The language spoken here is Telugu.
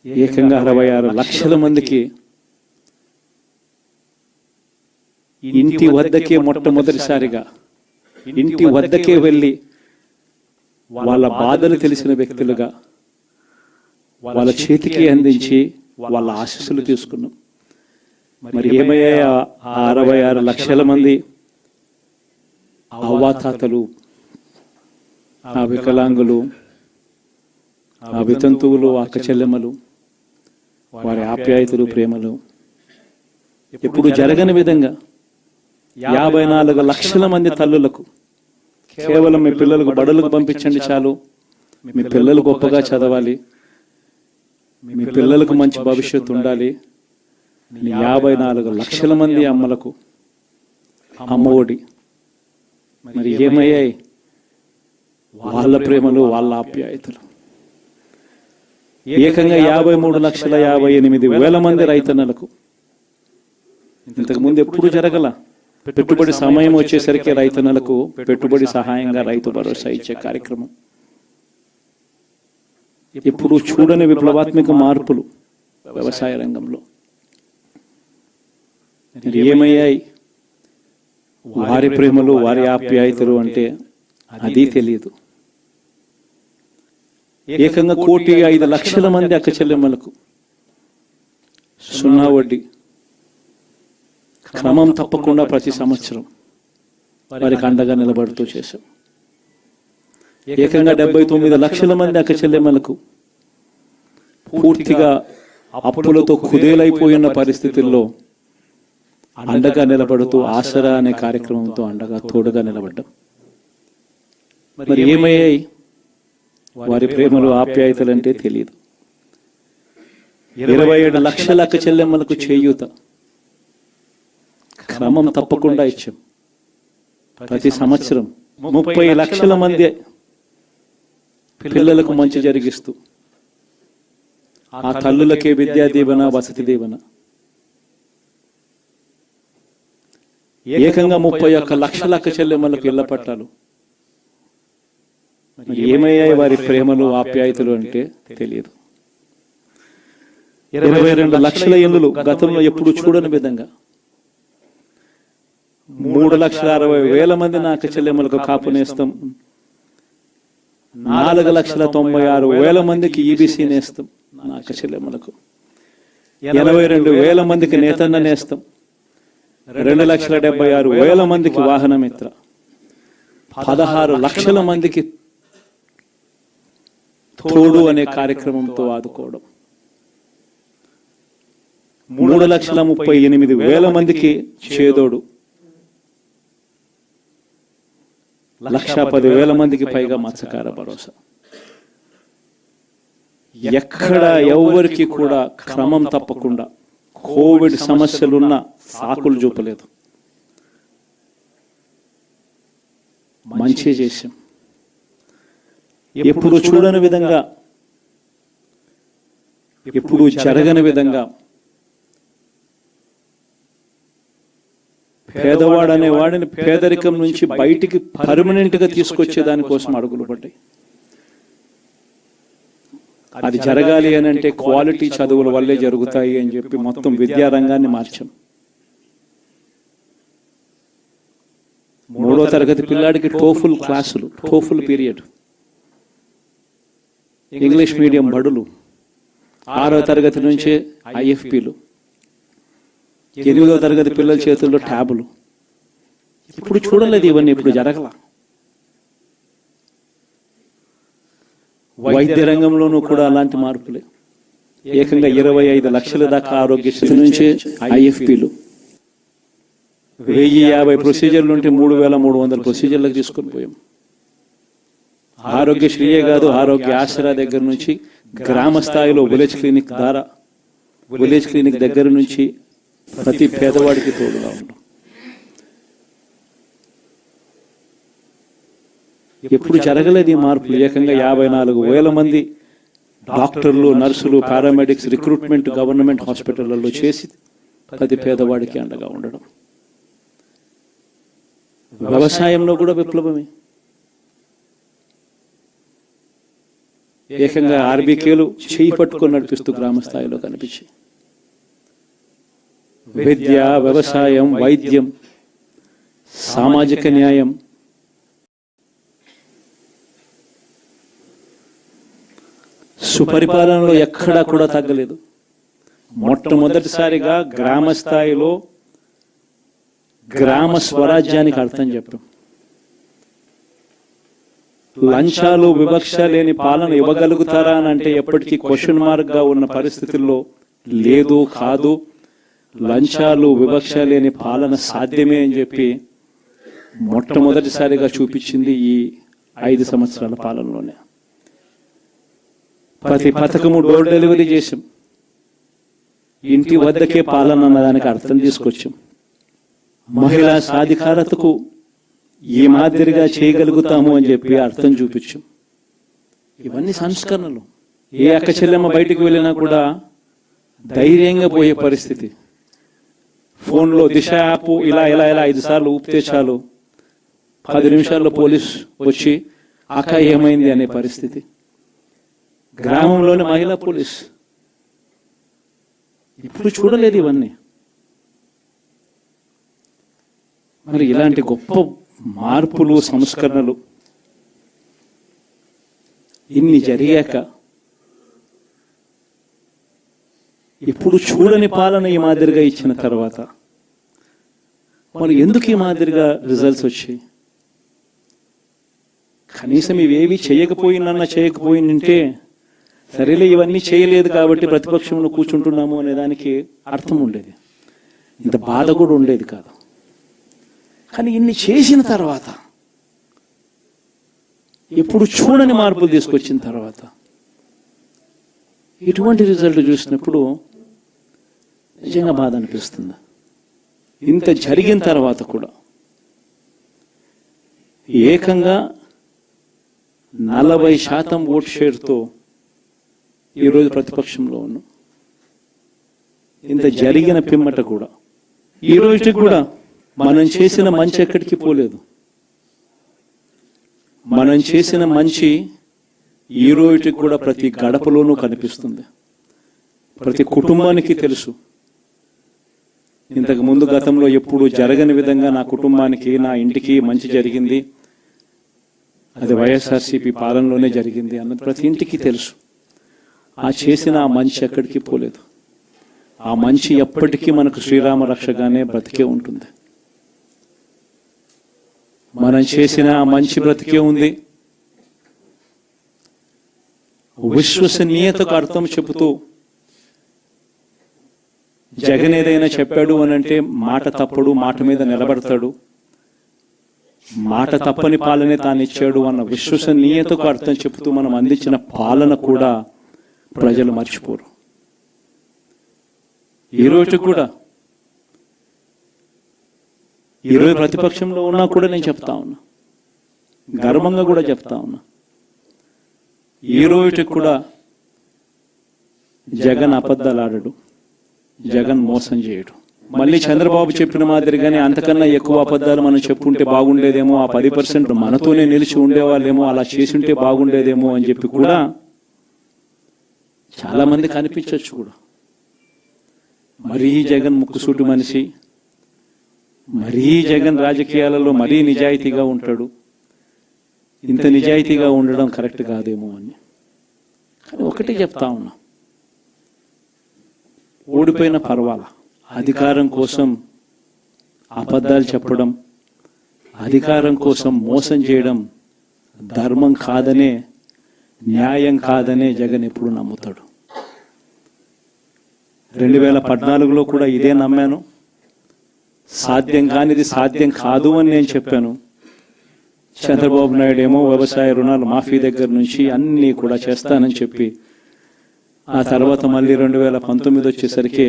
ఏకంగా 66 లక్షల మందికి ఇంటి వద్దకే మొట్టమొదటిసారిగా ఇంటి వద్దకే వెళ్ళి వాళ్ళ బాధలు తెలిసిన వ్యక్తులుగా వాళ్ళ చేతికి అందించి వాళ్ళ ఆశీస్సులు తీసుకున్నాం. మరి ఏమయ్యా 66 లక్షల మంది అవ్వాతాతలు, ఆ వికలాంగులు, ఆ వితంతువులు, అక్క చెల్లెమ్మలు, వారి ఆప్యాయతలు, ప్రేమలు ఎప్పుడు జరగని విధంగా 54 లక్షల మంది తల్లులకు కేవలం మీ పిల్లలకు బడులకు పంపించండి చాలు, మీ పిల్లలు గొప్పగా చదవాలి, మీ పిల్లలకు మంచి భవిష్యత్తు ఉండాలి, 54 లక్షల మంది అమ్మలకు అమ్మఒడి. మరి ఏమయ్యాయి వాళ్ళ ప్రేమలు, వాళ్ళ ఆప్యాయతలు? ఏకంగా 53,58,000 మంది రైతన్నలకు. ఇంతకుముందు ఎప్పుడు జరగల. పెట్టుబడి సమయం వచ్చేసరికి రైతన్నలకు పెట్టుబడి సహాయంగా రైతు భరోసా ఇచ్చే కార్యక్రమం. ఇప్పుడు చూడని విప్లవాత్మక మార్పులు వ్యవసాయ రంగంలో. ఏమయ్యాయి వారి ప్రేమలు, వారి ఆప్యాయతలు అంటే అది తెలియదు. ఏకంగా 1,05,00,000 మంది అక్క చెల్లెమ్మలకు 0 వడ్డీ క్రమం తప్పకుండా ప్రతి సంవత్సరం వారికి అండగా నిలబడుతూ చేశాం. ఏకంగా 79 లక్షల మంది అక్క చెల్లెమ్మలకు పూర్తిగా అప్పులతో కుదేలైపోయిన పరిస్థితుల్లో అండగా నిలబడుతూ ఆసరా అనే కార్యక్రమంతో అండగా తోడుగా నిలబడ్డాం. మరి ఏమయ్యాయి వారి ప్రేమలు, ఆప్యాయతలు అంటే తెలియదు. 27 లక్షల అక్క చెల్లెమ్మలకు చేయూత క్రమం తప్పకుండా ఇచ్చాం. ప్రతి సంవత్సరం 30 లక్షల మంది పిల్లలకు మంచి జరిగిస్తూ ఆ తల్లులకే విద్యా దీవెన, వసతి దీవెన. ఏకంగా 31 లక్షల అక్క చెల్లెమ్మలకు ఇళ్ల పట్టాలు. ఏమయ్యాయి వారి ప్రేమలు, ఆప్యాయతలు అంటే తెలియదు. 22 లక్షల ఇళ్ళు గతంలో ఎప్పుడు చూడని విధంగా 3,60,000 మంది నా అక్క చెల్లెమ్మలకు కాపు నేస్తం, 4,96,000 మందికి ఈబీసీ నేస్తం నా అక్క చెల్లెమ్మలకు, 82,000 మందికి నేతన్న నేస్తం, 2,76,000 మందికి వాహన మిత్ర, 16 లక్షల మందికి తోడు అనే కార్యక్రమంతో ఆదుకోవడం, 3,38,000 మందికి చేదోడు, 1,10,000 మందికి పైగా మత్స్యకార భరోసా. ఎక్కడ ఎవరికి కూడా క్రమం తప్పకుండా కోవిడ్ సమస్యలున్న సాకులు చూపలేదు. మంచి చేశాం. ఎప్పుడు చూడని విధంగా, ఎప్పుడు జరగని విధంగా పేదవాడు అనే వాడిని పేదరికం నుంచి బయటికి పర్మనెంట్ గా తీసుకొచ్చే దానికోసం అడుగులు పడ్డాయి. అది జరగాలి అని అంటే క్వాలిటీ చదువుల వల్లే జరుగుతాయి అని చెప్పి మొత్తం విద్యారంగాన్ని మార్చాం. 3వ తరగతి పిల్లాడికి టోఫుల్ క్లాసులు, టోఫుల్ పీరియడ్, ఇంగ్లీష్ మీడియం బడులు, 6వ తరగతి నుంచే ఐఎఫ్పీలు, 8వ తరగతి పిల్లల చేతుల్లో ట్యాబులు. ఇప్పుడు చూడలేదు ఇవన్నీ, ఇప్పుడు జరగల. వైద్య రంగంలోనూ కూడా అలాంటి మార్పులే. ఏకంగా 25 లక్షల దాకా ఆరోగ్యశ్రీ నుంచే ఐఎఫ్పీలు, 1050 ప్రొసీజర్లు ఉంటే 3,300 ప్రొసీజర్లకు తీసుకొని పోయాం. ఆరోగ్యశ్రీయే కాదు, ఆరోగ్య ఆసరా దగ్గర నుంచి గ్రామ స్థాయిలో విలేజ్ క్లినిక్ ద్వారా, విలేజ్ క్లినిక్ దగ్గర నుంచి ప్రతి పేదవాడికి తోడుగా ఉన్నాం. ఎప్పుడు జరగలేదు ఈ మార్పులు. ఏకంగా 54,000 మంది డాక్టర్లు, నర్సులు, పారామెడిక్స్ రిక్రూట్మెంట్ గవర్నమెంట్ హాస్పిటళ్లలో చేసి ప్రతి పేదవాడికి అండగా ఉండడం. వ్యవసాయంలో కూడా విప్లవమే. ఏకంగా ఆర్బీకేలు చేయి పట్టుకొని నడిపిస్తూ గ్రామ స్థాయిలో కనిపించాయి. విద్య, వ్యవసాయం, వైద్యం, సామాజిక న్యాయం, సుపరిపాలనలో ఎక్కడా కూడా తగ్గలేదు. మొట్టమొదటిసారిగా గ్రామ స్థాయిలో గ్రామ స్వరాజ్యానికి అర్థం చెప్పాం. లంచాలు, వివక్ష లేని పాలన ఇవ్వగలుగుతారా అని అంటే ఎప్పటికీ క్వశ్చన్ మార్క్ గా ఉన్న పరిస్థితుల్లో లేదు, కాదు, లంచాలు, వివక్ష లేని పాలన సాధ్యమే అని చెప్పి మొట్టమొదటిసారిగా చూపించింది ఈ 5 సంవత్సరాల పాలనలోనే. ప్రతి పథకము డోర్ డెలివరీ చేసాం. ఇంటి వద్దకే పాలన అన్నదానికి అర్థం తీసుకొచ్చాం. మహిళా సాధికారతకు ఈ మాదిరిగా చేయగలుగుతాము అని చెప్పి అర్థం చూపించాం. ఇవన్నీ సంస్కరణలు. ఏ అక్క చెల్లెమ్మ బయటికి వెళ్ళినా కూడా ధైర్యంగా పోయే పరిస్థితి. ఫోన్లో దిశ యాప్ ఇలా 5 సార్లు ఊపితే చాలు 10 నిమిషాల్లో పోలీస్ వచ్చి అక్క ఏమైంది అనే పరిస్థితి. గ్రామంలోని మహిళా పోలీస్ ఇప్పుడు చూడలేదు ఇవన్నీ. మరి ఇలాంటి గొప్ప మార్పులు, సంస్కరణలు ఇన్ని జరిగాక ఇప్పుడు చూడని పాలన ఈ మాదిరిగా ఇచ్చిన తర్వాత మరి ఎందుకు ఈ మాదిరిగా రిజల్ట్స్ వచ్చాయి? కనీసం ఇవేవి చేయకపోయిందంటే సరేలే ఇవన్నీ చేయలేదు కాబట్టి ప్రతిపక్షంలో కూర్చుంటున్నాము అనే దానికి అర్థం ఉండేది, ఇంత బాధ కూడా ఉండేది కాదు. కానీ ఇన్ని చేసిన తర్వాత, ఇప్పుడు చూడని మార్పులు తీసుకొచ్చిన తర్వాత ఇటువంటి రిజల్ట్ చూసినప్పుడు నిజంగా బాధ అనిపిస్తుంది. ఇంత జరిగిన తర్వాత కూడా ఏకంగా 40% ఓట్ షేర్తో ఈరోజు ప్రతిపక్షంలో ఉన్నాం. ఇంత జరిగిన పిమ్మట కూడా ఈ రోజుకి కూడా మనం చేసిన మంచి ఎక్కడికి పోలేదు. మనం చేసిన మంచి ఈ రోజుకి కూడా ప్రతి గడపలోనూ కనిపిస్తుంది, ప్రతి కుటుంబానికి తెలుసు. ఇంతకు ముందు గతంలో ఎప్పుడు జరగని విధంగా నా కుటుంబానికి, నా ఇంటికి మంచి జరిగింది, అది వైఎస్ఆర్సీపీ పాలనలోనే జరిగింది అన్నది ప్రతి ఇంటికి తెలుసు. ఆ చేసిన ఆ మంచి ఎక్కడికి పోలేదు. ఆ మంచి ఎప్పటికీ మనకు శ్రీరామ రక్షగానే బ్రతికే ఉంటుంది. మనం చేసిన ఆ మంచి బ్రతికే ఉంది. విశ్వసనీయతకు అర్థం చెబుతూ జగన్ ఏదైనా చెప్పాడు అనంటే మాట తప్పడు, మాట మీద నిలబడతాడు, మాట తప్పని పాలనే తాను ఇచ్చాడు అన్న విశ్వసనీయతకు అర్థం చెబుతూ మనం అందించిన పాలన కూడా ప్రజలు మర్చిపోరు. ఈరోజు కూడా ఈరోజు ప్రతిపక్షంలో ఉన్నా కూడా నేను చెప్తా ఉన్నా, గర్వంగా కూడా చెప్తా ఉన్నా, ఈ రోజు కూడా జగన్ అబద్ధాలు ఆడడు, జగన్ మోసం చేయడు. మళ్ళీ చంద్రబాబు చెప్పిన మాదిరిగానే అంతకన్నా ఎక్కువ అబద్ధాలు మనం చెప్పుంటే బాగుండేదేమో, ఆ 10% మనతోనే నిలిచి ఉండేవాళ్ళేమో, అలా చేసుంటే బాగుండేదేమో అని చెప్పి కూడా చాలా మంది కనిపించవచ్చు కూడా. మరీ జగన్ ముక్కుసూటి మనిషి, మరీ జగన్ రాజకీయాలలో మరీ నిజాయితీగా ఉంటాడు, ఇంత నిజాయితీగా ఉండడం కరెక్ట్ కాదేమో అని. కానీ ఒకటే చెప్తా ఉన్నా, ఓడిపోయిన పర్వాలా, అధికారం కోసం అబద్ధాలు చెప్పడం, అధికారం కోసం మోసం చేయడం ధర్మం కాదనే, న్యాయం కాదనే జగన్ ఎప్పుడు నమ్ముతాడు. 2014లో కూడా ఇదే నమ్మాను. సాధ్యం కానిది సాధ్యం కాదు అని నేను చెప్పాను. చంద్రబాబు నాయుడు ఏమో వ్యవసాయ రుణాలు మాఫీ దగ్గర నుంచి అన్నీ కూడా చేస్తానని చెప్పి, ఆ తర్వాత మళ్ళీ 2019 వచ్చేసరికి